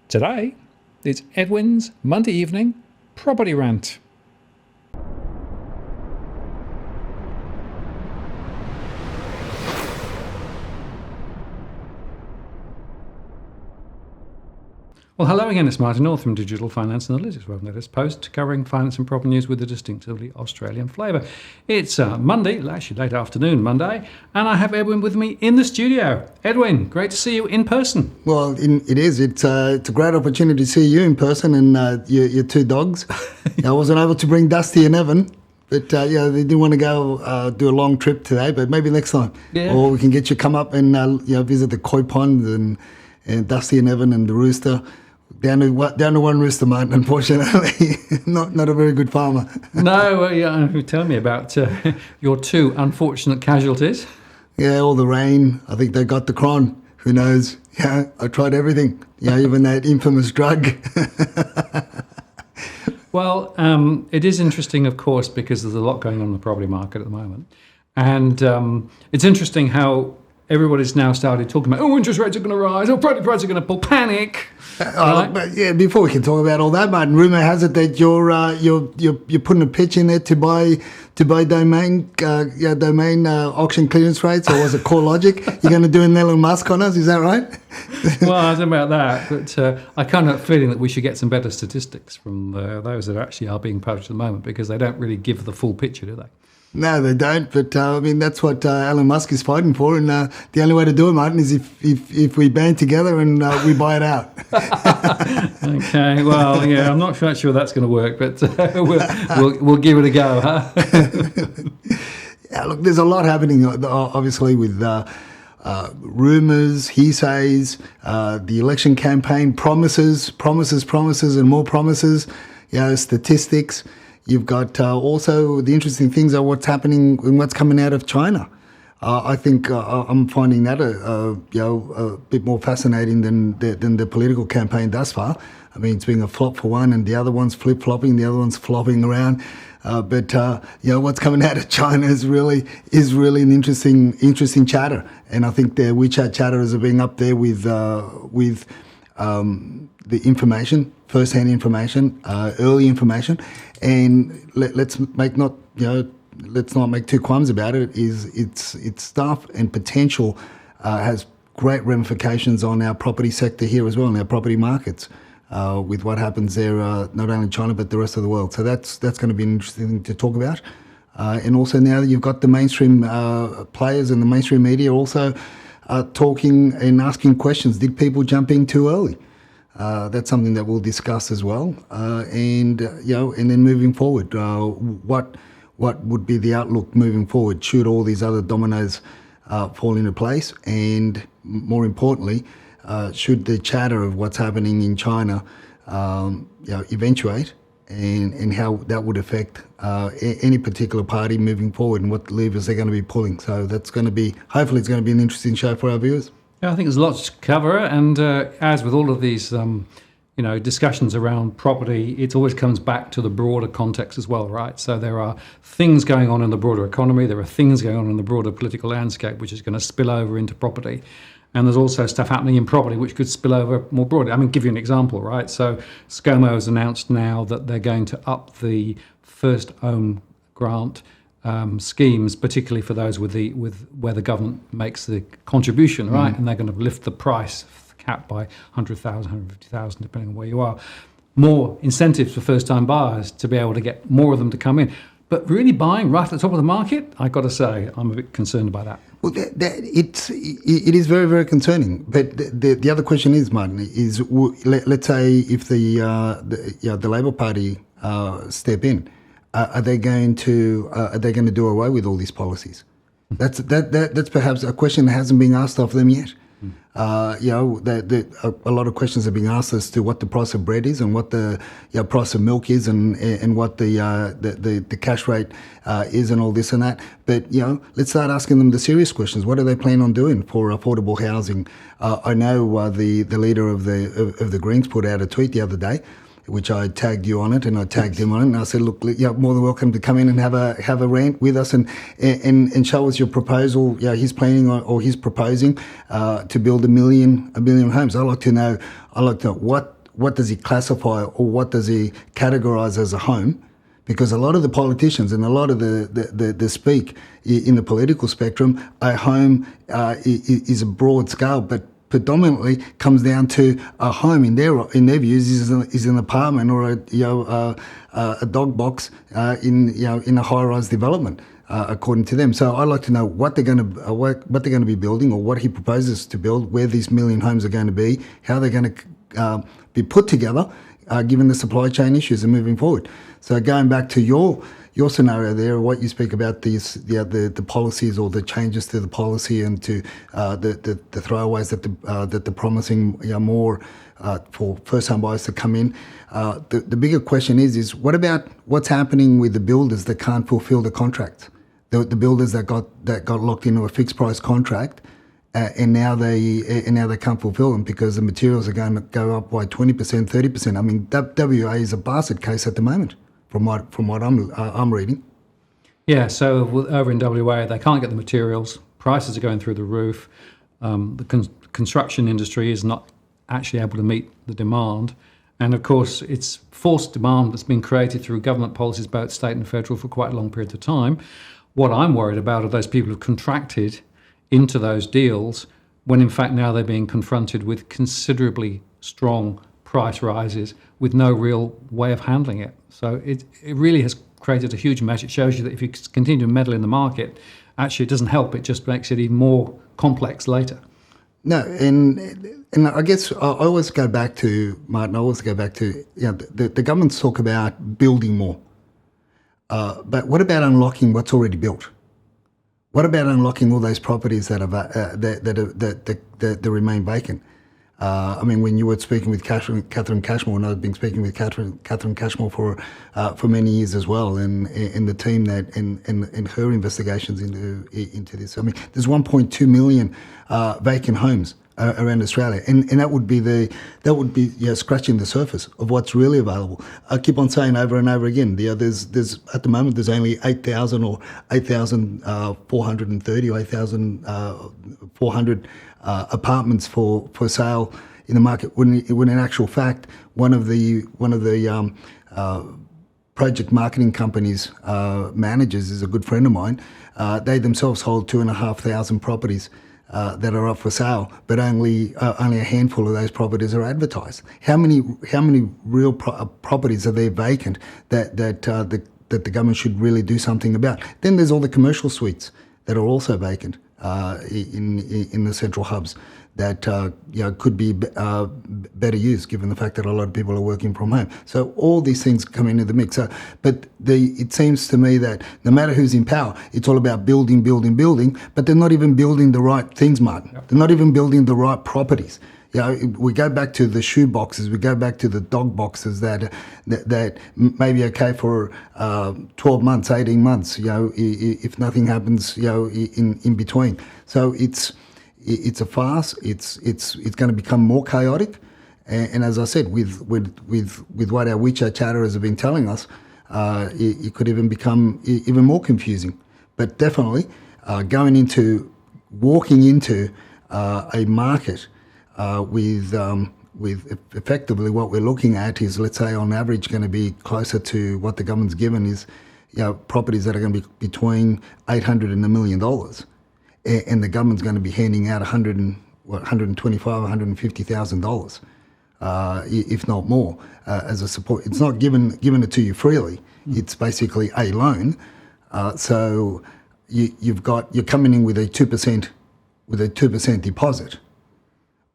Today, it's Edwin's Monday evening property rant. Well, hello again, it's Martin North from Digital Finance Analytics. Welcome to this post covering finance and property news with a distinctively Australian flavour. It's Monday, actually late afternoon Monday, and I have Edwin with me in the studio. Edwin, great to see you in person. Well, it is. It's a great opportunity to see you in person and your two dogs. I wasn't able to bring Dusty and Evan, but they didn't want to go do a long trip today, but maybe next time. Yeah. Or we can get you come up and visit the koi pond and Dusty and Evan and the rooster. Down to one rooster, mate, unfortunately. not a very good farmer. No, tell me about your two unfortunate casualties. Yeah, all the rain. I think they got the cron. Who knows? Yeah, I tried everything. Yeah, even that infamous drug. Well, it is interesting, of course, because there's a lot going on in the property market at the moment. And it's interesting how everybody's now started talking about, interest rates are going to rise, property prices are going to pull, panic. Right? But yeah, before we can talk about all that, Martin, rumour has it that you're putting a pitch in there to buy domain auction clearance rates, or was it CoreLogic? You're going to do an Elon Musk on us, is that right? Well, I don't know about that, but I kind of have a feeling that we should get some better statistics from those that actually are being published at the moment, because they don't really give the full picture, do they? No, they don't. But that's what Elon Musk is fighting for, and the only way to do it, Martin, is if we band together and we buy it out. Okay. Well, yeah, I'm not quite sure that's going to work, but we'll give it a go, huh? Yeah, look, there's a lot happening, obviously, with rumours, hearsays, the election campaign, promises, and more promises. Statistics. You've got also the interesting things are what's happening and what's coming out of China. I think I'm finding that a bit more fascinating than the political campaign thus far. I mean, it's being a flop for one, and the other one's flip-flopping, the other one's flopping around. But what's coming out of China is really an interesting chatter, and I think the WeChat chatterers are being up there with the information, first-hand information, early information, and let's not make two qualms about it. It's stuff and potential has great ramifications on our property sector here as well, in our property markets, with what happens there, not only in China but the rest of the world. So that's going to be an interesting thing to talk about. And also now that you've got the mainstream players and the mainstream media also talking and asking questions. Did people jump in too early? That's something that we'll discuss as well. And then moving forward, what would be the outlook moving forward? Should all these other dominoes fall into place? And more importantly, should the chatter of what's happening in China eventuate, and how that would affect any particular party moving forward, and what levers they're going to be pulling. So that's going to be, hopefully it's going to be an interesting show for our viewers. Yeah, I think there's lots to cover, and as with all of these, discussions around property, it always comes back to the broader context as well, right? So there are things going on in the broader economy, there are things going on in the broader political landscape, which is going to spill over into property, and there's also stuff happening in property which could spill over more broadly. I mean, give you an example, right? So ScoMo has announced now that they're going to up the first home grant schemes, particularly for those with where the government makes the contribution, right? And they're going to lift the price cap by 100,000, 150,000, depending on where you are. More incentives for first-time buyers to be able to get more of them to come in. But really buying right at the top of the market, I've got to say, I'm a bit concerned by that. Well, it is very, very concerning. But the other question is, Martin, is let's say if the Labor Party step in, are they going to do away with all these policies? That's perhaps a question that hasn't been asked of them yet. A lot of questions are being asked as to what the price of bread is, and what the price of milk is, and what the cash rate is, and all this and that. But let's start asking them the serious questions. What do they plan on doing for affordable housing? I know the leader of the Greens put out a tweet the other day, which I tagged you on it, and I tagged him on it, and I said, look, you're more than welcome to come in and have a rant with us and show us your proposal. He's planning or he's proposing to build a million homes. I'd like to know what what does he classify or what does he categorize as a home? Because a lot of the politicians and a lot of the speak in the political spectrum, a home is a broad scale, but predominantly comes down to a home in their views is an apartment or a dog box in a high-rise development. According to them, so I'd like to know what they're going to be building, or what he proposes to build, where these million homes are going to be, how they're going to be put together, given the supply chain issues and moving forward. So going back to your scenario there, what you speak about the policies or the changes to the policy and to the throwaways that they're promising more for first home buyers to come in. The bigger question is what about what's happening with the builders that can't fulfil the contract? The builders that got locked into a fixed price contract, and now they can't fulfil them because the materials are going to go up by 20%, 30%. I mean, WA is a basket case at the moment, from what I'm reading. Yeah, so over in WA, they can't get the materials. Prices are going through the roof. The construction industry is not actually able to meet the demand. And of course, it's forced demand that's been created through government policies, both state and federal, for quite a long period of time. What I'm worried about are those people who've contracted into those deals when in fact now they're being confronted with considerably strong price rises with no real way of handling it. So it really has created a huge mess. It shows you that if you continue to meddle in the market, actually it doesn't help. It just makes it even more complex later. No, and I guess I always go back to, Martin, the governments talk about building more. But what about unlocking what's already built? What about unlocking all those properties that remain vacant? I mean, when you were speaking with Catherine Cashmore, and I've been speaking with Catherine Cashmore for many years as well, and the team that and her investigations into this. I mean, there's 1.2 million vacant homes around Australia, and that would be scratching the surface of what's really available. I keep on saying over and over again, there's at the moment there's only 8,000 or 8,430 or 8,400 apartments for sale in the market. When in actual fact, one of the project marketing companies managers is a good friend of mine. They themselves hold 2,500 properties that are up for sale, but only a handful of those properties are advertised. How many real properties are there vacant that the government should really do something about? Then there's all the commercial suites that are also vacant in the central hubs that could be better used, given the fact that a lot of people are working from home. So all these things come into the mix. But it seems to me that no matter who's in power, it's all about building, but they're not even building the right things, Martin. Yep. They're not even building the right properties. We go back to the shoe boxes, we go back to the dog boxes that may be okay for 12 months, 18 months, if nothing happens, in between. So it's a farce. It's going to become more chaotic, and as I said, with what our WeChat chatters have been telling us, it could even become even more confusing. But definitely, walking into a market with effectively what we're looking at is, let's say, on average, going to be closer to what the government's given is, properties that are going to be between $800 and $1 million. And the government's going to be handing out $125,000, $150,000, if not more, as a support. It's not given it to you freely. It's basically a loan. So you're coming in with a 2% deposit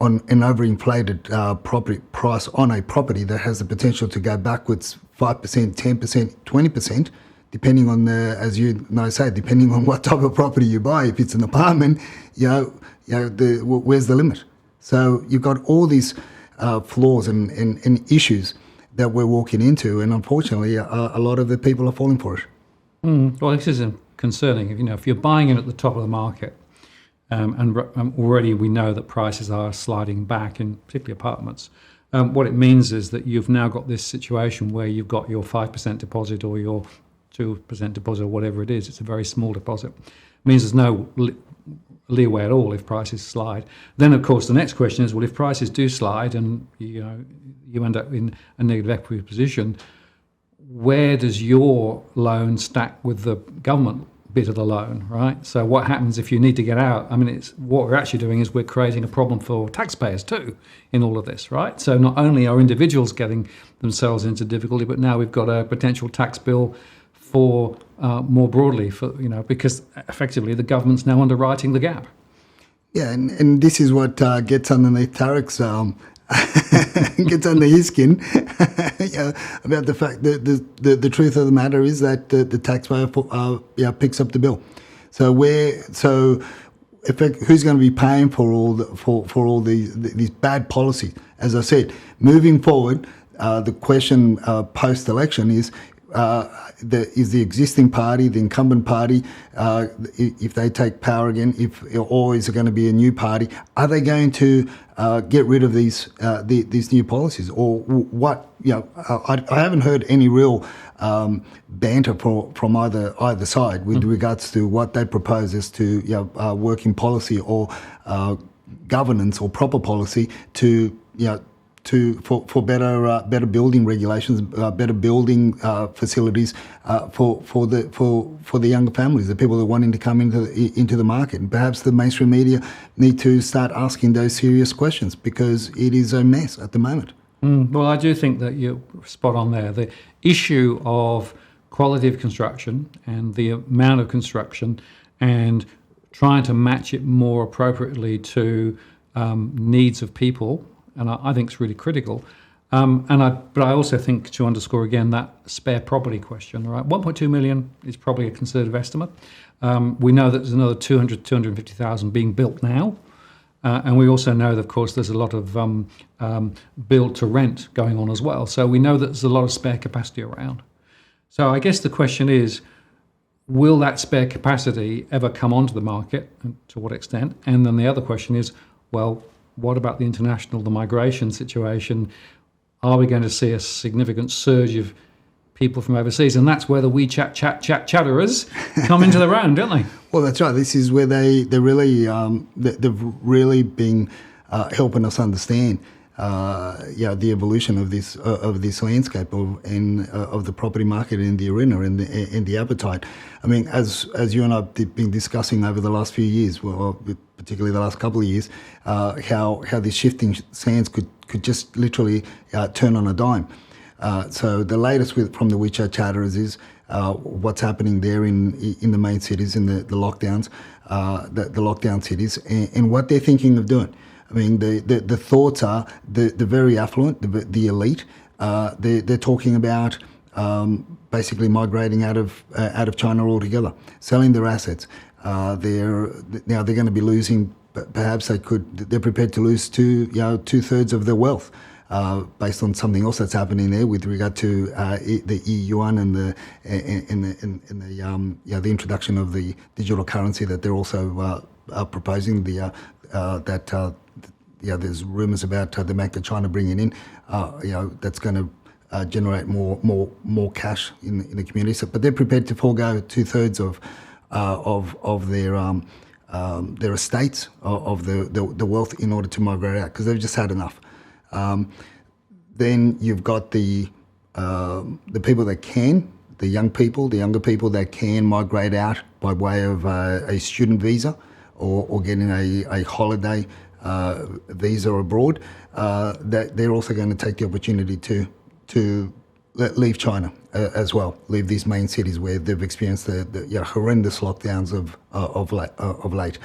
on an overinflated property price on a property that has the potential to go backwards 5%, 10%, 20%. Depending on depending on what type of property you buy. If it's an apartment, where's the limit? So you've got all these flaws and issues that we're walking into, and unfortunately, a lot of the people are falling for it. Well, this is concerning. If you're buying in at the top of the market, and already we know that prices are sliding back in particularly apartments. What it means is that you've now got this situation where you've got your 5% deposit or your 2% deposit or whatever it is. It's a very small deposit. It means there's no leeway at all if prices slide. Then, of course, the next question is, well, if prices do slide and you end up in a negative equity position, where does your loan stack with the government bit of the loan, right? So what happens if you need to get out? I mean, it's what we're actually doing is we're creating a problem for taxpayers too in all of this, right? So not only are individuals getting themselves into difficulty, but now we've got a potential tax bill for more broadly, for because effectively the government's now underwriting the gap. Yeah, and this is what gets underneath Tarek's gets under his skin about the fact that the truth of the matter is that the taxpayer picks up the bill. So who's going to be paying for all these bad policies? As I said, moving forward, the question post election is. Is the existing party, the incumbent party, if they take power again, or is it going to be a new party? Are they going to get rid of these new policies, or what? I haven't heard any real banter from either side with regards to what they propose as to working policy or governance or proper policy for better building regulations, better building facilities for the younger families, the people that are wanting to come into the market. And perhaps the mainstream media need to start asking those serious questions because it is a mess at the moment. Well, I do think that you're spot on there. The issue of quality of construction and the amount of construction and trying to match it more appropriately to needs of people, and I think it's really critical. But I also think, to underscore again, that spare property question, right? 1.2 million is probably a conservative estimate. We know that there's another 250,000 being built now. And we also know that, of course, there's a lot of build to rent going on as well. So we know that there's a lot of spare capacity around. So I guess the question is, will that spare capacity ever come onto the market, and to what extent? And then the other question is, well, what about the migration situation? Are we going to see a significant surge of people from overseas? And that's where the WeChat chatterers come into their own, don't they? Well, that's right. This is where they've really been helping us understand the evolution of this landscape of the property market in the arena and the appetite. I mean, as you and I have been discussing over the last few years, well, particularly the last couple of years, how these shifting sands could just literally turn on a dime. So the latest from the WeChat chatterers is what's happening there in the main cities, in the lockdowns, the lockdown cities, and what they're thinking of doing. I mean, the thoughts are the very affluent, the elite. They're talking about basically migrating out of China altogether, selling their assets. They're going to be losing. Perhaps they're prepared to lose 2/3 of their wealth. Based on something else that's happening there with regard to the yuan and the introduction of the digital currency that they're also proposing. There's rumours about the Bank of China bringing in, that's going to generate more cash in the community. So, but they're prepared to forego 2/3 of their estates of the wealth in order to migrate out because they've just had enough. Then you've got the people that can, the younger people that can migrate out by way of a student visa or getting a holiday visa abroad. That they're also going to take the opportunity to leave China as well, leave these main cities where they've experienced the horrendous lockdowns of late.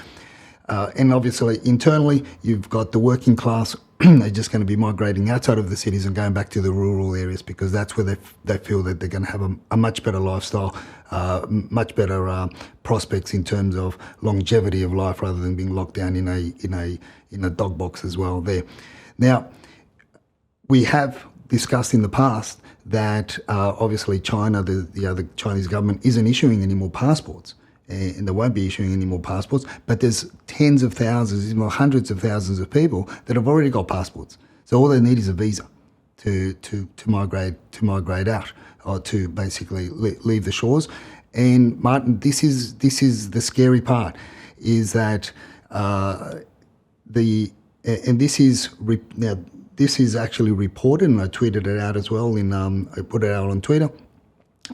And obviously, internally, you've got the working class. They're just going to be migrating outside of the cities and going back to the rural areas because that's where they feel that they're going to have a much better lifestyle, much better prospects in terms of longevity of life rather than being locked down in a dog box as well there. Now, we have discussed in the past that obviously China, the Chinese government isn't issuing any more passports. And they won't be issuing any more passports, but there's tens of thousands, even hundreds of thousands of people that have already got passports. So all they need is a visa to migrate out or to basically leave the shores. And Martin, this is the scary part, is that And this is actually reported, and I tweeted it out as well. I put it out on Twitter.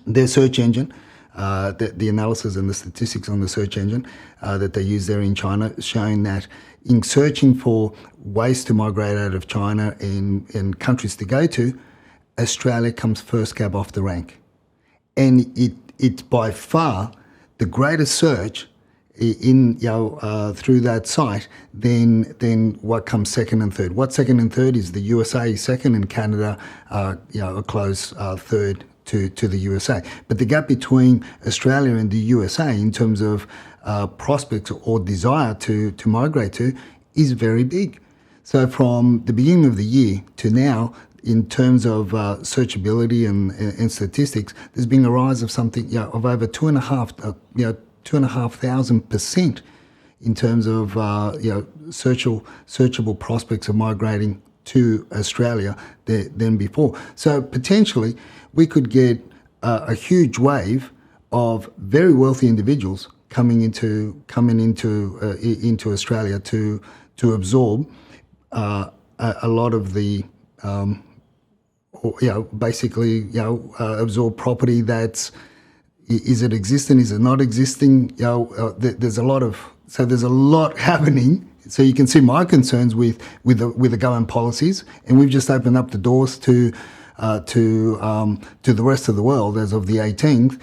Their search engine, the analysis and the statistics on the search engine that they use there in China, showing that in searching for ways to migrate out of China and countries to go to, Australia comes first cab off the rank, and it's by far the greatest search through that site then what comes second and third. What's second and third is the USA is second, and Canada a close third to the USA. But the gap between Australia and the USA in terms of prospects or desire to migrate to is very big. So from the beginning of the year to now, in terms of searchability and statistics, there's been a rise of something of over 2,500% in terms of searchable prospects of migrating to Australia than before. So potentially we could get a huge wave of very wealthy individuals coming into Australia to absorb a lot of the absorb property that's. Is it existing? Is it not existing? There's a lot happening. So you can see my concerns with the government policies, and we've just opened up the doors to the rest of the world as of the 18th.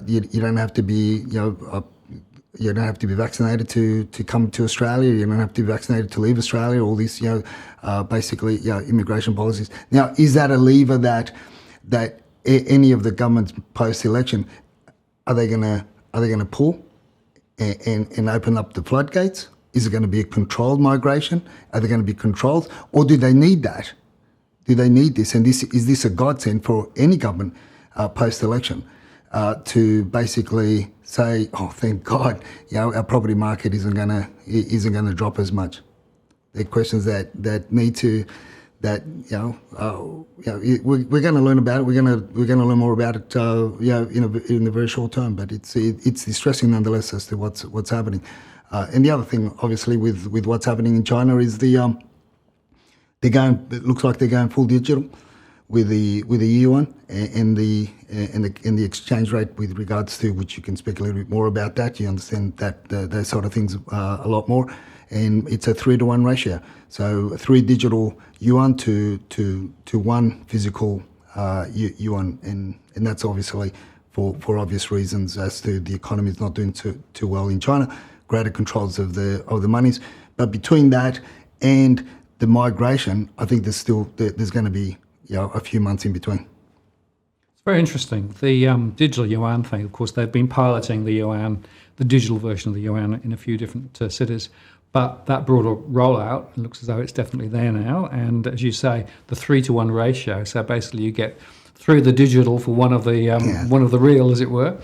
You don't have to be you don't have to be vaccinated to come to Australia. You don't have to be vaccinated to leave Australia. All these immigration policies. Now, is that a lever that any of the governments post-election are they going to pull and open up the floodgates? Is it going to be a controlled migration? Are they going to be controlled, or do they need that? Do they need this? And is this a godsend for any government post-election to basically say, "Oh, thank God, our property market isn't going to drop as much"? They're questions that need to. We're going to learn about it. We're going to learn more about it, in the very short term. But it's distressing nonetheless as to what's happening. And the other thing, obviously, with what's happening in China is it looks like they're going full digital with the yuan and the exchange rate with regards to, which you can speculate a bit more about that. You understand that those sort of things a lot more. And it's a 3-to-1 ratio. So 3 digital yuan to 1 physical yuan, and that's obviously for obvious reasons as to the economy is not doing too well in China. Greater controls of the monies, but between that and the migration, I think there's going to be a few months in between. It's very interesting. The digital yuan thing, of course, they've been piloting the digital version of the yuan in a few different cities. But that broader rollout, it looks as though it's definitely there now. And as you say, the 3-to-1 ratio. So basically, you get 3 of the digital for one of the real, as it were,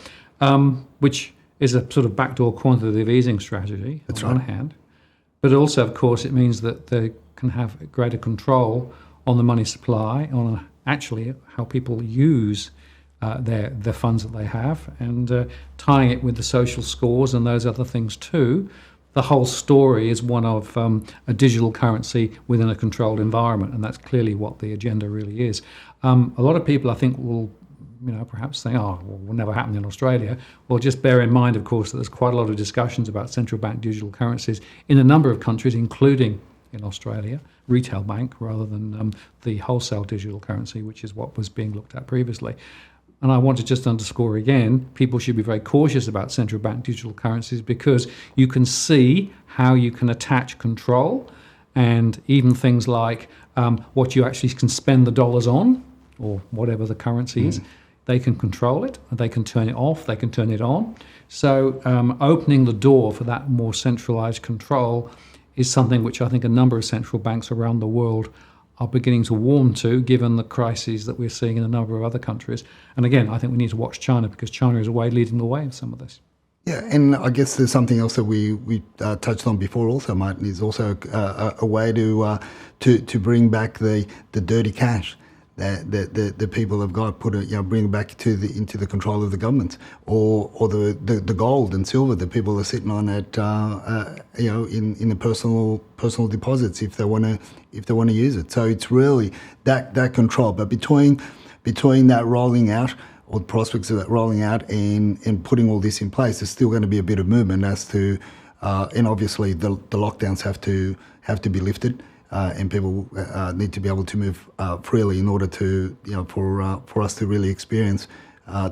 which is a sort of backdoor quantitative easing strategy on one hand. But also, of course, it means that they can have greater control on the money supply, on actually how people use their funds that they have, and tying it with the social scores and those other things too. The whole story is one of a digital currency within a controlled environment, and that's clearly what the agenda really is. A lot of people, I think, will perhaps think, will never happen in Australia. Well, just bear in mind, of course, that there's quite a lot of discussions about central bank digital currencies in a number of countries, including in Australia, retail bank rather than the wholesale digital currency, which is what was being looked at previously. And I want to just underscore again, people should be very cautious about central bank digital currencies because you can see how you can attach control and even things like what you actually can spend the dollars on or whatever the currency is. They can control it, they can turn it off, they can turn it on. So opening the door for that more centralized control is something which I think a number of central banks around the world are beginning to warm to, given the crises that we're seeing in a number of other countries. And again, I think we need to watch China because China is leading the way in some of this. Yeah, and I guess there's something else that we touched on before also, Martin, is also a way to bring back the dirty cash that people have got, bring it back into the control of the government, or the gold and silver that people are sitting on at in the personal deposits if they want to use it. So it's really that control. But between that rolling out, or the prospects of that rolling out, and putting all this in place, there's still going to be a bit of movement as to, and obviously the lockdowns have to be lifted. And people need to be able to move freely in order to, for us to really experience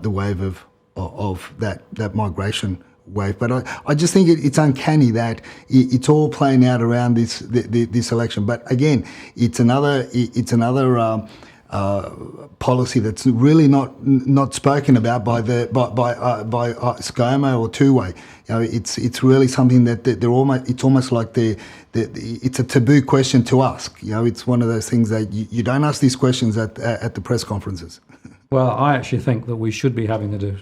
the wave of that migration wave. But I just think it's uncanny that it's all playing out around this election. But again, it's another policy that's really not spoken about by ScoMo or Two-Way. It's really something that it's almost like it's a taboo question to ask. It's one of those things that you don't ask these questions at the press conferences. Well, I actually think that we should be having a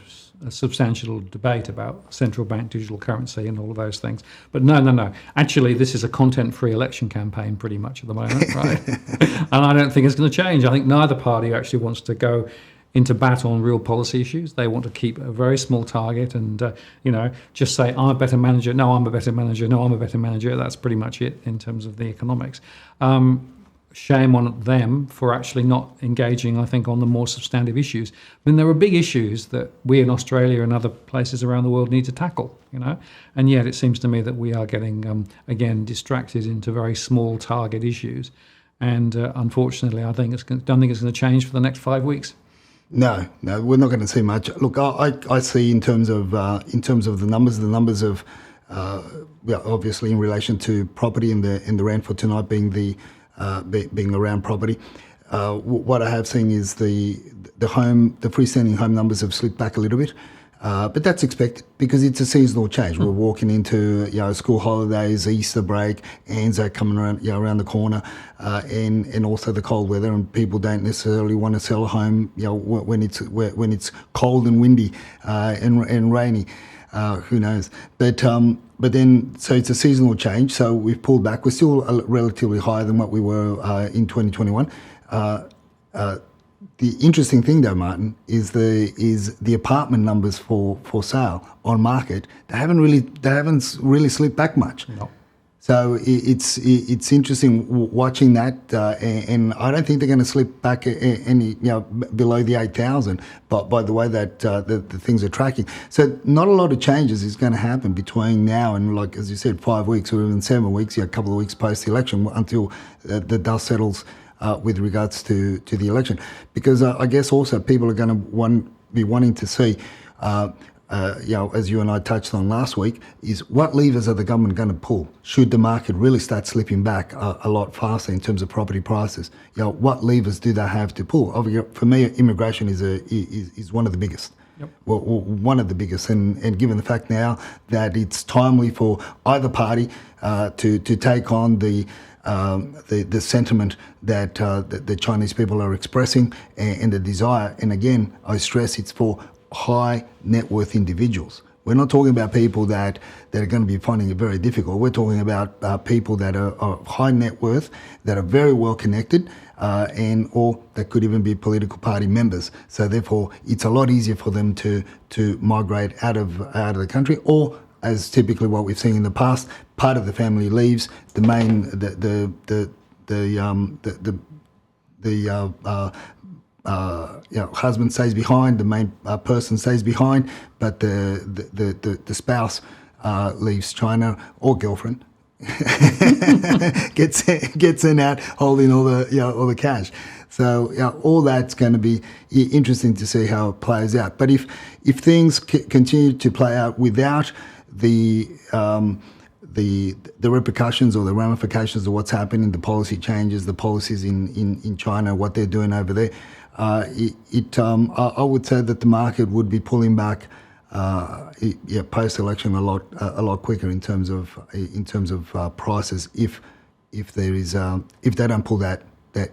substantial debate about central bank digital currency and all of those things. But no. Actually, this is a content-free election campaign pretty much at the moment, right? And I don't think it's going to change. I think neither party actually wants to go into bat on real policy issues. They want to keep a very small target and, just say, I'm a better manager. No, I'm a better manager. No, I'm a better manager. That's pretty much it in terms of the economics. Shame on them for actually not engaging, I think, on the more substantive issues. I mean, there are big issues that we in Australia and other places around the world need to tackle, and yet it seems to me that we are getting, again, distracted into very small target issues. And unfortunately, I don't think it's going to change for the next 5 weeks. No, we're not going to see much. Look, I see in terms of the numbers of obviously in relation to property in the Rant for tonight being around property. What I have seen is the freestanding home numbers have slipped back a little bit, but that's expected because it's a seasonal change. We're walking into school holidays, Easter break, Anzac coming around the corner, and also the cold weather, and people don't necessarily want to sell a home when it's cold and windy and rainy. Who knows? But then, so it's a seasonal change. So we've pulled back. We're still relatively higher than what we were in 2021. The interesting thing, though, Martin, is the apartment numbers for sale on market. They haven't really slipped back much. No. So it's interesting watching that, and I don't think they're going to slip back any below the 8,000. But by the way that the things are tracking, so not a lot of changes is going to happen between now and, like as you said, 5 weeks or even 7 weeks, a couple of weeks post the election until the dust settles with regards to the election. Because I guess also people are going to be wanting to see. As you and I touched on last week, is what levers are the government going to pull should the market really start slipping back a lot faster in terms of property prices? What levers do they have to pull? For me, immigration is one of the biggest. Yep. Well, one of the biggest, and given the fact now that it's timely for either party to take on the sentiment that the Chinese people are expressing and the desire, and again, I stress it's for high net worth individuals. We're not talking about people that are going to be finding it very difficult. We're talking about people that are high net worth, that are very well connected, or that could even be political party members. So therefore, it's a lot easier for them to migrate out of the country, or as typically what we've seen in the past, part of the family leaves. Husband stays behind, the main person stays behind, but the spouse leaves China, or girlfriend gets in out holding all the cash. So all that's going to be interesting to see how it plays out. But if things continue to play out without the repercussions or the ramifications of what's happening, the policy changes, the policies in China, what they're doing over there, I would say that the market would be pulling back post-election a lot quicker in terms of prices if there is if they don't pull that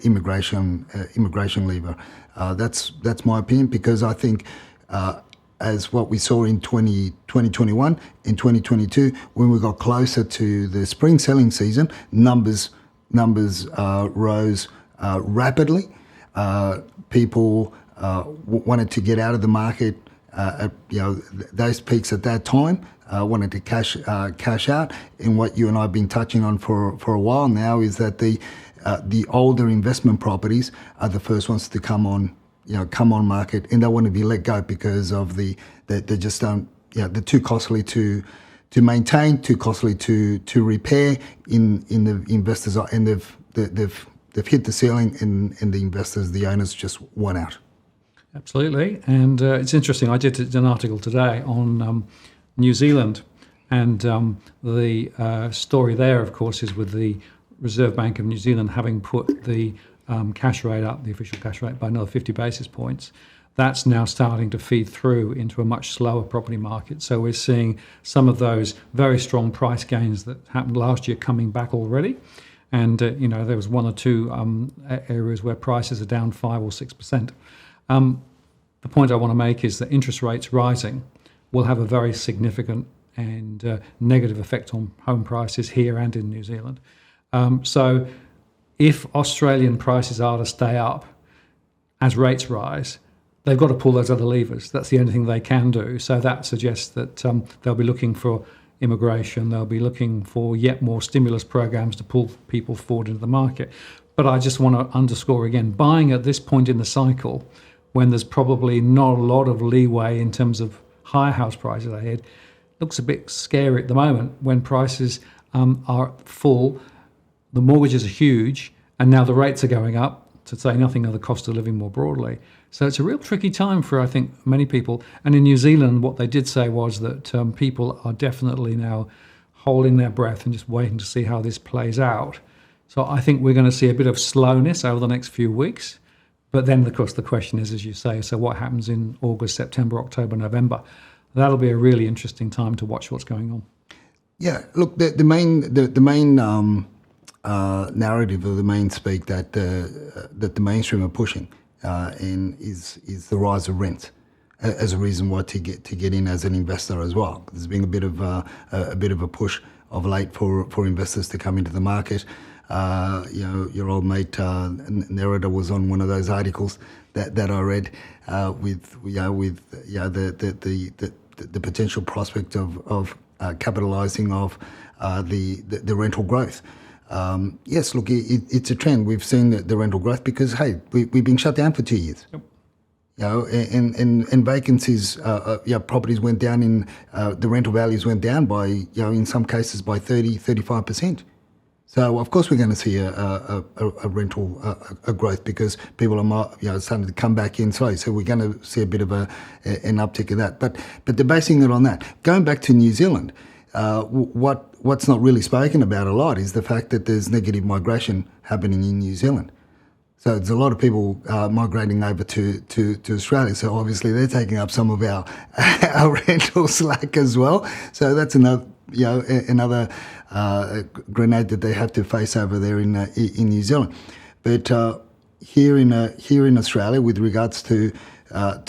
immigration lever. That's my opinion, because I think as what we saw in 2021 and 2022, when we got closer to the spring selling season, numbers rose rapidly. People wanted to get out of the market at those peaks at that time. Wanted to cash out, and what you and I have been touching on for a while now is that the older investment properties are the first ones to come on market, and they want to be let go because of they just don't, they're too costly to maintain, too costly to repair. In the investors are, and they've hit the ceiling, and the investors, the owners, just want out. Absolutely, and it's interesting. I did an article today on New Zealand, and the story there, of course, is with the Reserve Bank of New Zealand having put the cash rate up, the official cash rate, by another 50 basis points. That's now starting to feed through into a much slower property market. So we're seeing some of those very strong price gains that happened last year coming back already. And, there was one or two areas where prices are down 5 or 6%. The point I want to make is that interest rates rising will have a very significant and negative effect on home prices here and in New Zealand. So if Australian prices are to stay up as rates rise, they've got to pull those other levers. That's the only thing they can do. So that suggests that they'll be looking for immigration. They'll be looking for yet more stimulus programs to pull people forward into the market. But I just want to underscore again, buying at this point in the cycle, when there's probably not a lot of leeway in terms of higher house prices ahead, looks a bit scary at the moment when prices are full, the mortgages are huge, and now the rates are going up, to say nothing of the cost of living more broadly. So it's a real tricky time for, I think, many people. And in New Zealand, what they did say was that people are definitely now holding their breath and just waiting to see how this plays out. So I think we're going to see a bit of slowness over the next few weeks. But then, of course, the question is, as you say, so what happens in August, September, October, November? That'll be a really interesting time to watch what's going on. Yeah, look, the main narrative or the main speak that the mainstream are pushing and is the rise of rent as a reason why to get in as an investor as well. There's been a bit of a push of late for investors to come into the market. Your old mate Nerida was on one of those articles that I read with the potential prospect of capitalising of the rental growth. Yes, look, it's a trend. We've seen the rental growth because, hey, we've been shut down for 2 years. Yep. And vacancies, properties went down in, the rental values went down by, in some cases by 35%. So of course we're going to see a rental growth because people are starting to come back in slowly. So we're going to see a bit of an uptick of that. But they're basing it on that. Going back to New Zealand, what's not really spoken about a lot is the fact that there's negative migration happening in New Zealand. So there's a lot of people migrating over to Australia. So obviously they're taking up some of our rental slack as well. So that's another grenade that they have to face over there in New Zealand. But here in Australia, with regards to our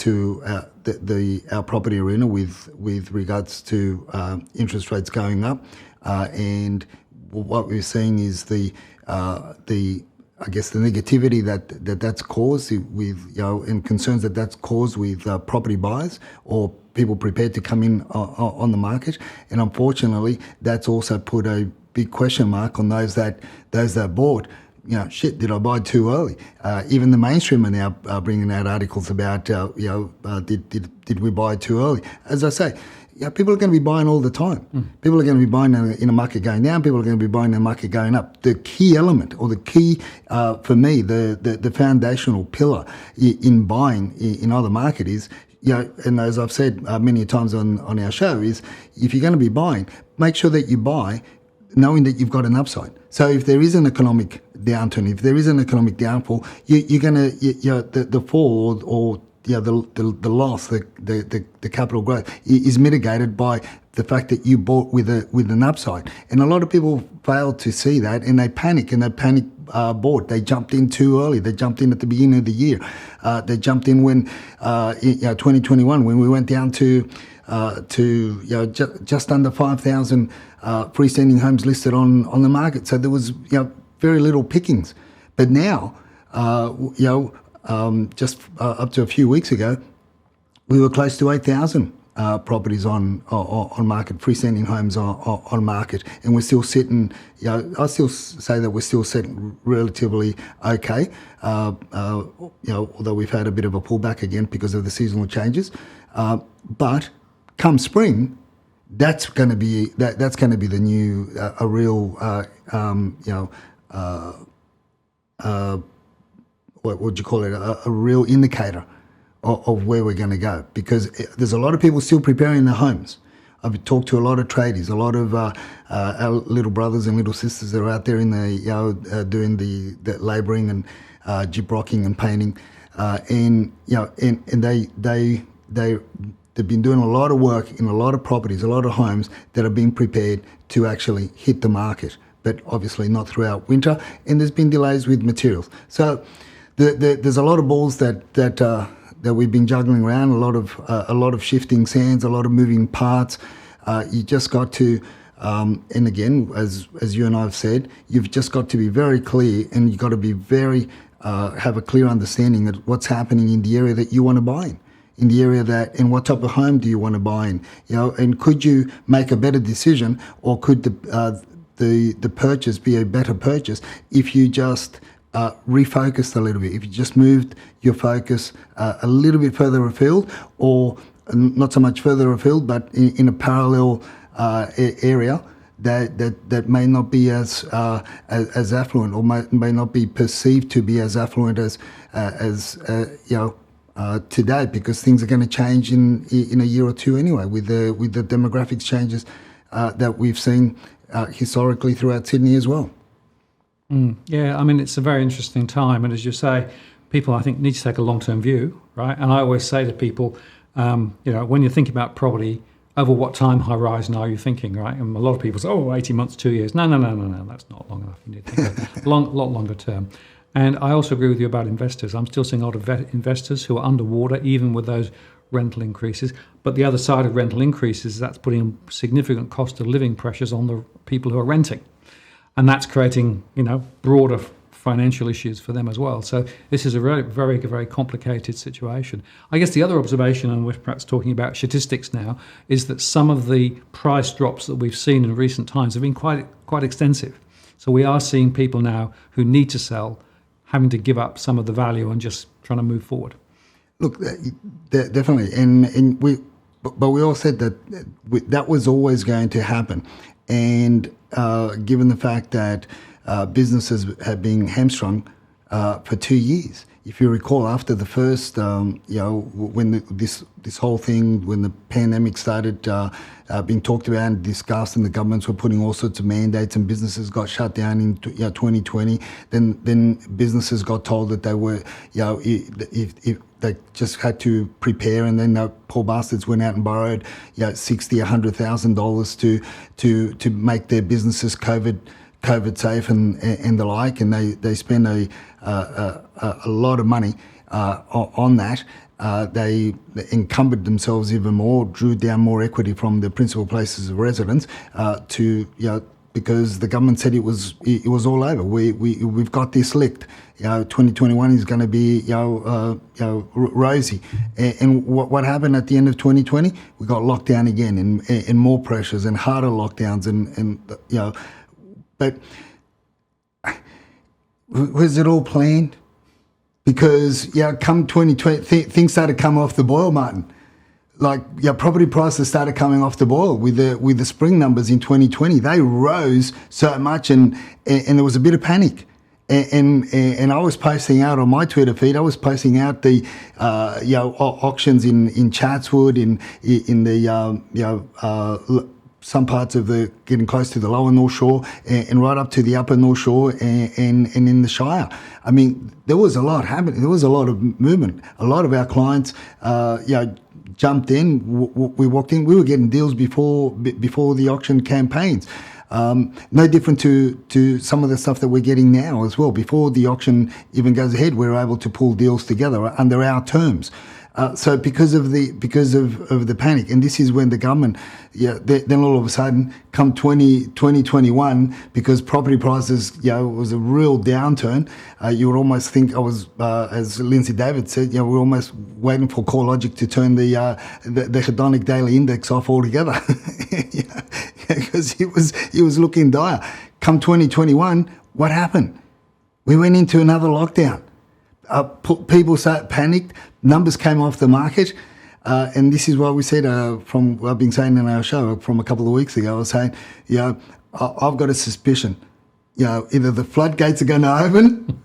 property arena, with regards to interest rates going up, and what we're seeing is the negativity that's caused with and concerns that's caused with property buyers or people prepared to come in on the market, and unfortunately that's also put a big question mark on those that bought. Did I buy too early? Even the mainstream are now bringing out articles about did we buy too early? As I say, people are going to be buying all the time. People are going to be buying in a market going down. People are going to be buying in a market going up. The key element, or the key for me, the foundational pillar in buying in either market is, and as I've said many times on our show, is if you're going to be buying, make sure that you buy knowing that you've got an upside. So if there is an economic downturn, if there is an economic downfall, you're going to the fall or the loss, the capital growth is mitigated by the fact that you bought with an upside. And a lot of people fail to see that, and they panic bought. They jumped in too early. They jumped in at the beginning of the year. They jumped in when 2021, when we went down to just under 5,000 freestanding homes listed on the market. So there was very little pickings. But now just up to a few weeks ago, we were close to 8,000 properties on market, freestanding homes on market, and we're still sitting. I still say that we're still sitting relatively okay. Although we've had a bit of a pullback again because of the seasonal changes, but come spring, that's going to be the new a real what would you call it, a real indicator of where we're going to go, because there's a lot of people still preparing their homes. I've talked to a lot of tradies, a lot of our little brothers and little sisters that are out there in the doing the labouring and gyprocking and painting, and they've been doing a lot of work in a lot of properties, a lot of homes that are being prepared to actually hit the market, but obviously not throughout winter. And there's been delays with materials. So there's a lot of balls that we've been juggling around, a lot of shifting sands, a lot of moving parts. You just got to, and again, as you and I have said, you've just got to be very clear, and you've got to be very have a clear understanding of what's happening in the area that you want to buy in the area that, and what type of home do you want to buy in, and could you make a better decision, or could the purchase be a better purchase if you just refocused a little bit, if you just moved your focus a little bit further afield, or not so much further afield, but in a parallel area that may not be as affluent, or may not be perceived to be as affluent as today, because things are going to change in a year or two anyway, with the demographics changes that we've seen historically throughout Sydney as well. Yeah, I mean, it's a very interesting time, and as you say, people I think need to take a long-term view, right? And I always say to people, when you think about property, over what time horizon are you thinking, right? And a lot of people say, 18 months, 2 years. No, that's not long enough. You need to think a lot longer term. And I also agree with you about investors. I'm still seeing a lot of investors who are underwater, even with those rental increases. But the other side of rental increases, that's putting significant cost of living pressures on the people who are renting. And that's creating, broader financial issues for them as well. So this is a very, very, very complicated situation. I guess the other observation, and we're perhaps talking about statistics now, is that some of the price drops that we've seen in recent times have been quite extensive. So we are seeing people now who need to sell having to give up some of the value and just trying to move forward. Look, definitely, but we all said that that was always going to happen, and given the fact that businesses have been hamstrung for 2 years. If you recall, after the first, when this whole thing, when the pandemic started being talked about and discussed, and the governments were putting all sorts of mandates, and businesses got shut down in 2020, then businesses got told that they were, if they just had to prepare, and then the poor bastards went out and borrowed, $60,000, $100,000 to make their businesses COVID safe and the like, and they spend a lot of money on that. They encumbered themselves even more, drew down more equity from the principal places of residence because the government said it was all over. We've got this licked. 2021 is going to be rosy. And what happened at the end of 2020? We got locked down again, and more pressures and harder lockdowns and. But was it all planned? Because come 2020, things started coming off the boil, Martin. Like property prices started coming off the boil with the spring numbers in 2020. They rose so much, and there was a bit of panic. And I was posting out on my Twitter feed. I was posting out the auctions in Chatswood, in the some parts of getting close to the lower North Shore and right up to the upper North Shore and in the Shire. I mean, there was a lot happening. There was a lot of movement. A lot of our clients, jumped in. We walked in. We were getting deals before the auction campaigns. No different to some of the stuff that we're getting now as well. Before the auction even goes ahead, we're able to pull deals together under our terms. So because of the panic, and this is when the government, then all of a sudden, come 2021, because property prices, was a real downturn. You would almost think as Lindsay David said, we're almost waiting for CoreLogic to turn the hedonic daily index off altogether, because it was looking dire. Come 2021, what happened? We went into another lockdown. People panicked. Numbers came off the market, and this is what we said. From what I've been saying in our show from a couple of weeks ago, I was saying, I've got a suspicion. Either the floodgates are going to open,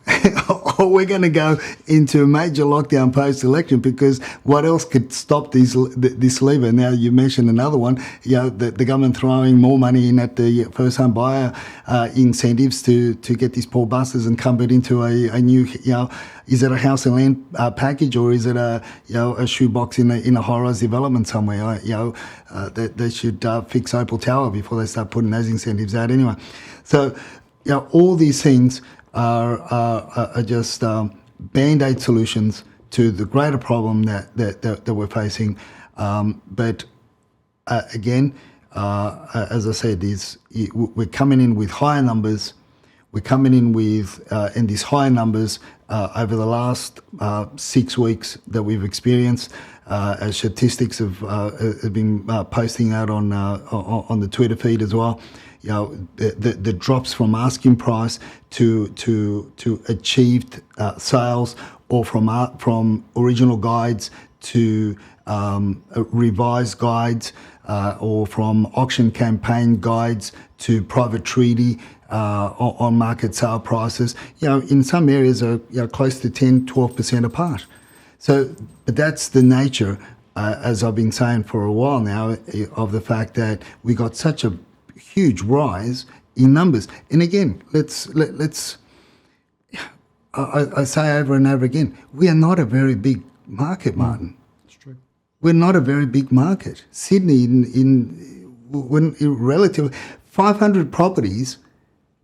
or we're going to go into a major lockdown post-election, because what else could stop this lever? Now, you mentioned another one, the government throwing more money in at the first-home buyer incentives to get these poor bastards incumbent into a new, is it a house and land package, or is it a shoebox in a high-rise development somewhere? They should fix Opal Tower before they start putting those incentives out anyway. So, all these things are just band-aid solutions to the greater problem that we're facing. But again, as I said, we're coming in with higher numbers. We're coming in with, and these higher numbers over the last 6 weeks that we've experienced, as statistics have been posting out on the Twitter feed as well. The drops from asking price to achieved sales, or from original guides to revised guides, or from auction campaign guides to private treaty on market sale prices, in some areas are close to 10-12% apart. So, but that's the nature, as I've been saying for a while now, of the fact that we got such a huge rise in numbers. And again, I say over and over again, we are not a very big market, Martin. That's true. We're not a very big market. Sydney, when relatively 500 properties,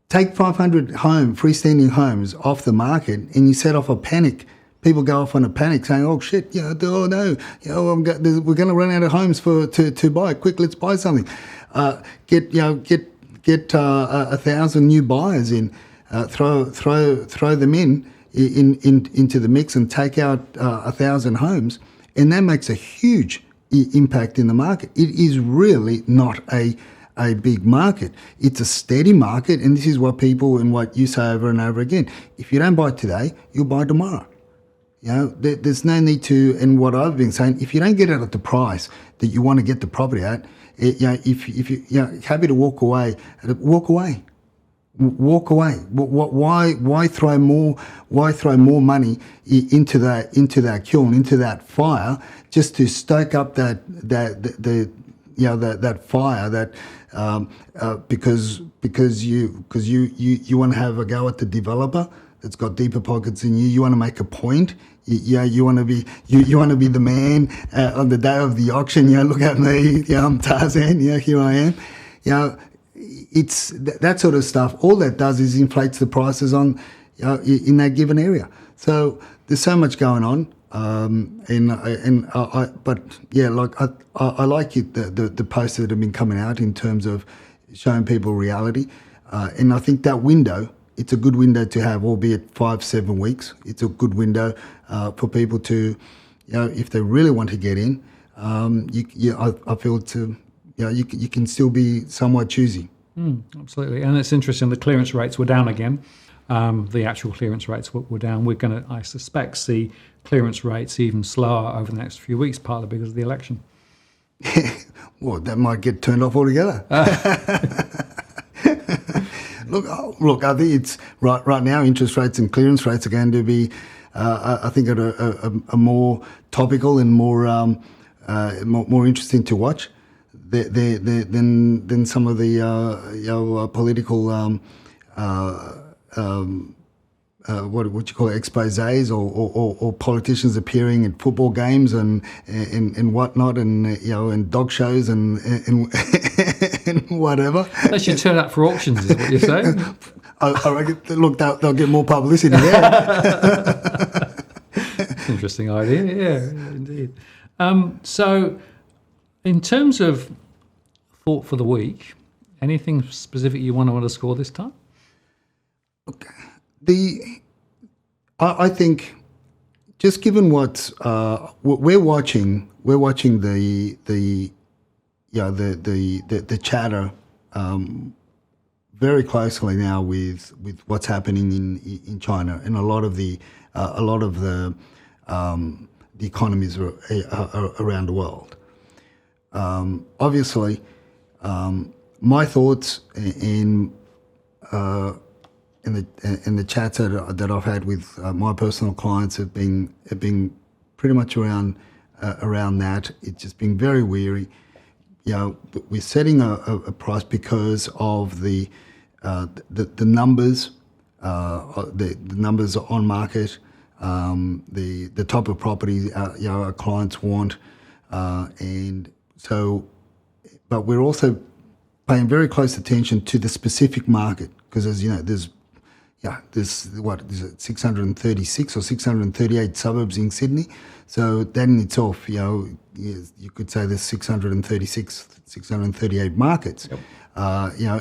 take 500 freestanding homes off the market, and you set off a panic. People go off on a panic, saying, "Oh shit, oh no, we're going to run out of homes to buy. Quick, let's buy something." Get 1,000 new buyers in, throw them into the mix, and take out 1,000 homes, and that makes a huge impact in the market. It is really not a big market. It's a steady market, and this is what people, and what you say over and over again. If you don't buy today, you'll buy tomorrow. There's no need to, and what I've been saying, if you don't get it at the price that you want to get the property at, if you're happy to walk away, walk away. Why throw more money into that kiln, into that fire, just to stoke up that fire, because you want to have a go at the developer that's got deeper pockets than you. You want to make a point. You want to be the man on the day of the auction. Look at me. I'm Tarzan. Here I am. It's that sort of stuff. All that does is inflates the prices on in that given area. So there's so much going on. I like it, the posts that have been coming out in terms of showing people reality, and I think that window, it's a good window to have, albeit 5-7 weeks. It's a good window for people to, if they really want to get in, I feel you can still be somewhat choosy. Absolutely, and it's interesting. The clearance rates were down again. The actual clearance rates were down. We're going to, I suspect, see clearance rates even slower over the next few weeks, partly because of the election. Well, that might get turned off altogether. Look, I think it's right now. Interest rates and clearance rates are going to be, I think, at a more topical and more interesting to watch than some of the political what you call it, exposés or politicians appearing at football games and whatnot, and dog shows and whatever. They should turn up for auctions, is what you're saying. I reckon, look, they'll get more publicity there. Interesting idea. Yeah, indeed. So, in terms of thought for the week, anything specific you want to underscore this time? I think just given what we're watching the chatter very closely now with what's happening in China and a lot of the economies around the world. Obviously, my thoughts in the chats that I've had with my personal clients have been pretty much around that. It's just been very weary. We're setting a price because of the numbers, the numbers on market, the type of property our clients want, and so. But we're also paying very close attention to the specific market because, as you know, there's 636 or 638 suburbs in Sydney. So that in itself, you could say there's 636, 638 markets. Yep.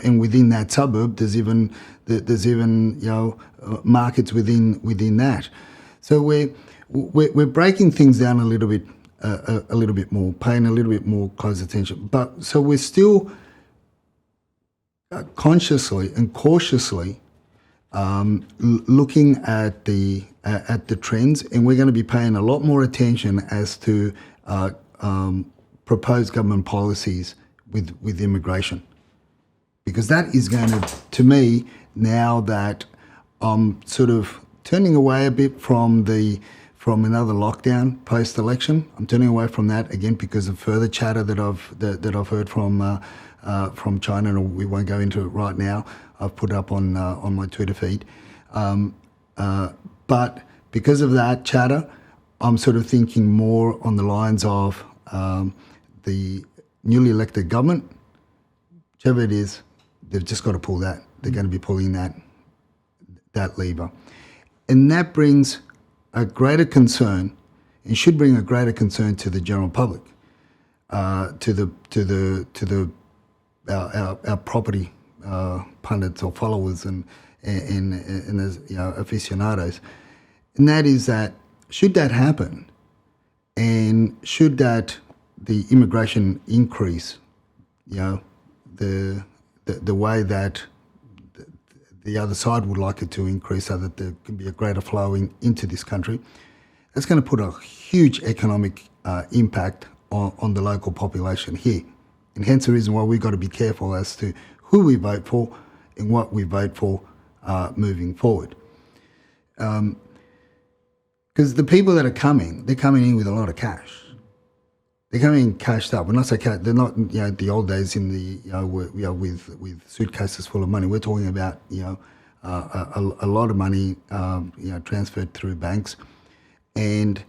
And within that suburb, there's even markets within that. So we're breaking things down a little bit more, paying a little bit more close attention. But so we're still consciously and cautiously looking at the trends, and we're going to be paying a lot more attention as to proposed government policies with immigration, because that is going to me, now that I'm sort of turning away a bit from another lockdown post-election, I'm turning away from that again because of further chatter that I've heard from China, and we won't go into it right now. I've put it up on my Twitter feed. But because of that chatter, I'm sort of thinking more on the lines of the newly elected government, whichever it is, they've just got to pull that. They're going to be pulling that lever. And that brings a greater concern, and should bring a greater concern to the general public, to our property pundits or followers and as aficionados, and that is that should that happen, and should that the immigration increase, the way that the other side would like it to increase, so that there can be a greater flowing into this country, that's going to put a huge economic impact on the local population here. And hence the reason why we've got to be careful as to who we vote for and what we vote for moving forward. Because the people that are coming, they're coming in with a lot of cash. They're coming in cashed up. When I say cash, they're not the old days in the with suitcases full of money. We're talking about a lot of money transferred through banks, and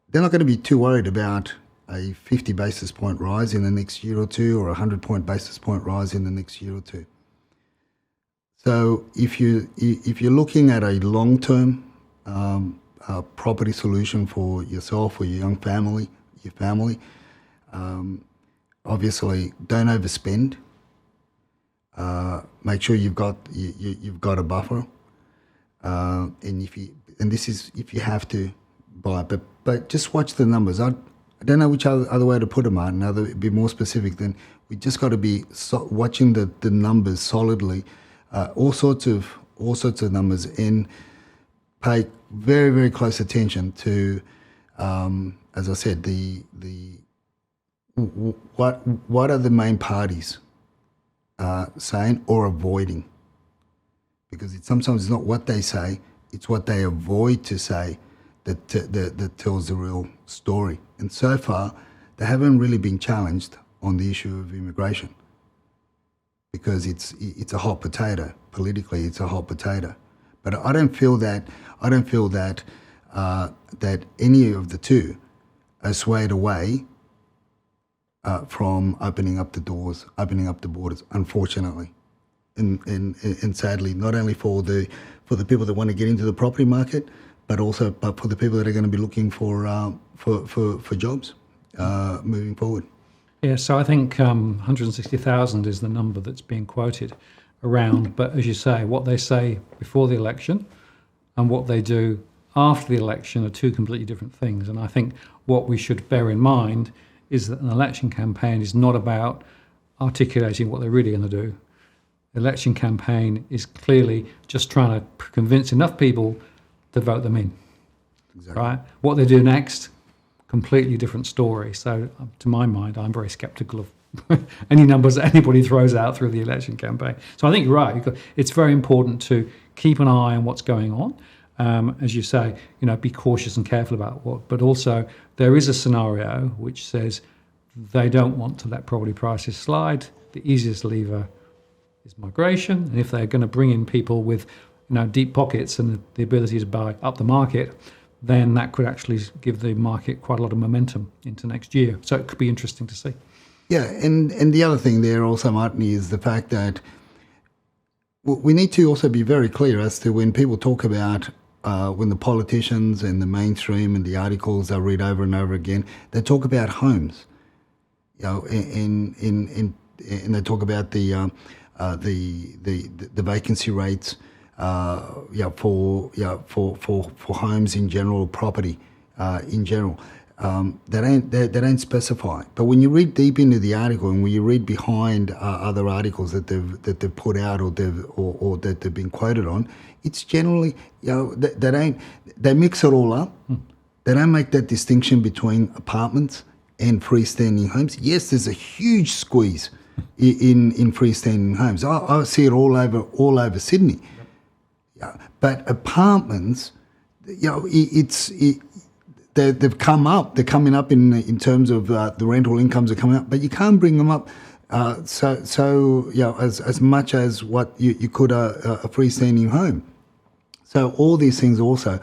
they're not going to be too worried about a 50 basis point rise in the next year or two, or a 100 basis point rise in the next year or two. So if you're looking at a long-term property solution for yourself or your young family, obviously don't overspend. Make sure you've got a buffer, and if you have to buy, but just watch the numbers. I don't know which other way to put them, Martin. Other be more specific than we just got to be watching the numbers solidly, all sorts of numbers, and pay very, very close attention to, as I said, what are the main parties saying or avoiding, because sometimes it's not what they say, it's what they avoid to say that tells the real story. And so far, they haven't really been challenged on the issue of immigration, because it's a hot potato politically. It's a hot potato, but I don't feel that that any of the two are swayed away from opening up the doors, opening up the borders. Unfortunately, and sadly, not only for the people that want to get into the property market, but for the people that are going to be looking for jobs moving forward. Yeah, so I think 160,000 is the number that's being quoted around. But as you say, what they say before the election and what they do after the election are two completely different things. And I think what we should bear in mind is that an election campaign is not about articulating what they're really going to do. The election campaign is clearly just trying to convince enough people to vote them in. Exactly. Right? What they do next, completely different story. So to my mind, I'm very skeptical of any numbers that anybody throws out through the election campaign. So I think you're right. It's very important to keep an eye on what's going on. As you say, be cautious and careful about what, but also there is a scenario which says they don't want to let property prices slide. The easiest lever is migration. And if they're going to bring in people with, deep pockets and the ability to buy up the market, then that could actually give the market quite a lot of momentum into next year. So it could be interesting to see. Yeah, and the other thing there also, Martin, is the fact that we need to also be very clear as to when people talk about when the politicians and the mainstream and the articles I read over and over again, they talk about homes, and they talk about the vacancy rates, for homes in general, property in general. They don't specify. But when you read deep into the article and when you read behind other articles that they've put out or that they've been quoted on, it's generally they mix it all up. They don't make that distinction between apartments and freestanding homes. Yes, there's a huge squeeze in freestanding homes. I see it all over Sydney. But apartments, they've come up. They're coming up in terms of the rental incomes are coming up, but you can't bring them up as much as what you could a freestanding home. So all these things also,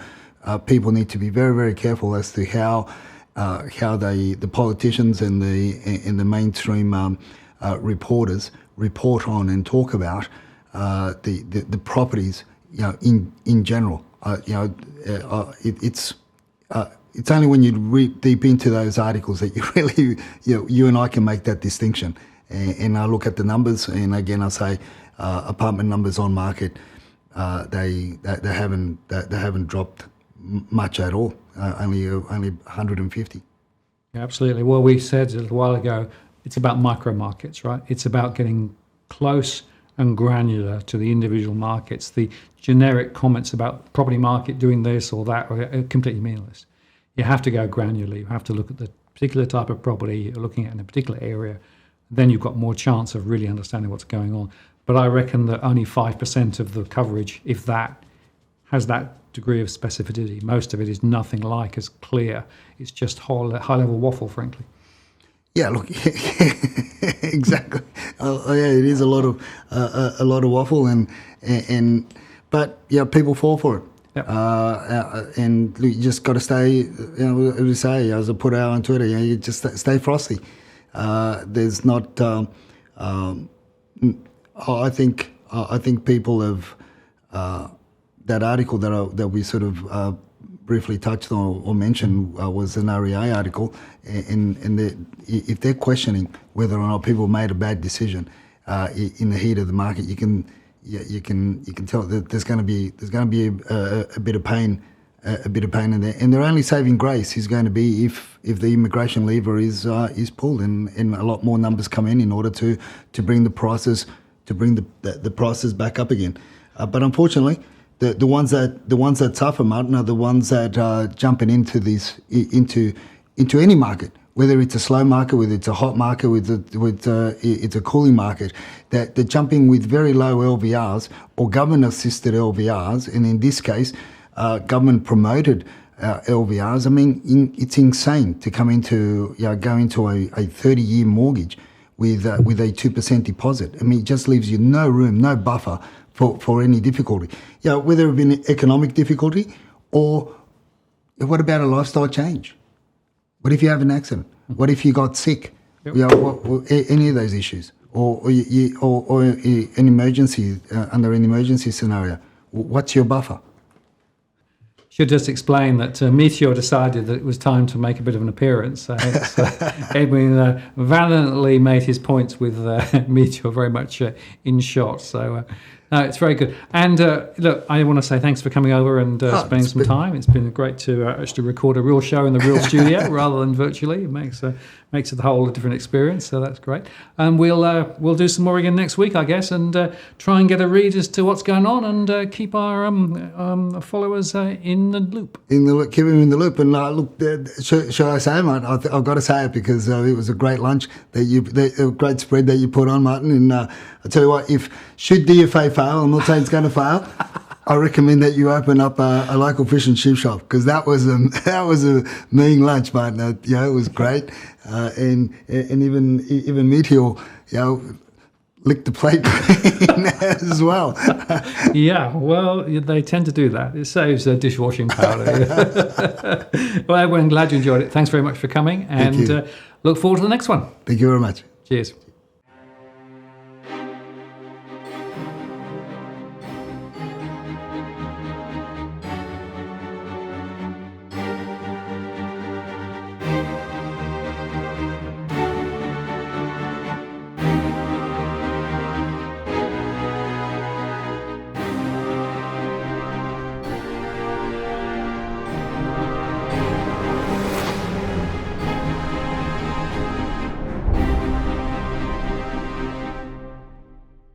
people need to be very, very careful as to how the politicians and the mainstream reporters report on and talk about the properties. In general, it's only when you read deep into those articles that you really, you and I can make that distinction. And I look at the numbers, and again, I say apartment numbers on market, they haven't dropped much at all. Only 150. Yeah, absolutely. Well, we said a little while ago, it's about micro markets, right? It's about getting close and granular to the individual markets. The generic comments about property market doing this or that are completely meaningless. You have to go granular. You have to look at the particular type of property you're looking at in a particular area. Then you've got more chance of really understanding what's going on. But I reckon that only 5% of the coverage, if that, has that degree of specificity. Most of it is nothing like as clear. It's just high-level waffle, frankly. Yeah, look, exactly. It is a lot of waffle, but people fall for it. Yep. And you just got to stay. As we say, as I put out on Twitter, you just stay frosty. There's not. I think people have that article that we sort of briefly touched on or mentioned was an REA article, and if they're questioning whether or not people made a bad decision in the heat of the market, you can tell that there's going to be a bit of pain in there, and their only saving grace is going to be if the immigration lever is pulled and a lot more numbers come in order to bring the prices the prices back up again. But unfortunately, the ones that suffer, Martin, are the ones that are jumping into any market, whether it's a slow market, whether it's a hot market, it's a cooling market. That they're jumping with very low LVRs or government-assisted LVRs, and in this case, government-promoted LVRs. I mean, it's insane to go into a 30-year mortgage with a 2% deposit. I mean, it just leaves you no room, no buffer for any difficulty. Whether it be economic difficulty or what about a lifestyle change? What if you have an accident? What if you got sick? Yep. Any of those issues, or an emergency under an emergency scenario. What's your buffer? should just explain that Meteor decided that it was time to make a bit of an appearance. So Edwin valiantly made his points with Meteor very much in shot. So no, it's very good. And look, I want to say thanks for coming over and spending some time. It's been great to actually record a real show in the real studio rather than virtually. It makes it a whole different experience. So that's great. And we'll do some more again next week, I guess, and try and get a read as to what's going on and keep our followers in the loop. Keep them in the loop. And look, shall I say, mate? I've got to say it because it was a great lunch a great spread that you put on, Martin. And I tell you what, should DFA fail, I'm not saying it's going to fail, I recommend that you open up a local fish and chip shop because that was a mean lunch, mate. It was great, and even Meteor, licked the plate clean as well. Yeah, well, they tend to do that. It saves dishwashing powder. Well, Edwin, glad you enjoyed it. Thanks very much for coming, and look forward to the next one. Thank you very much. Cheers.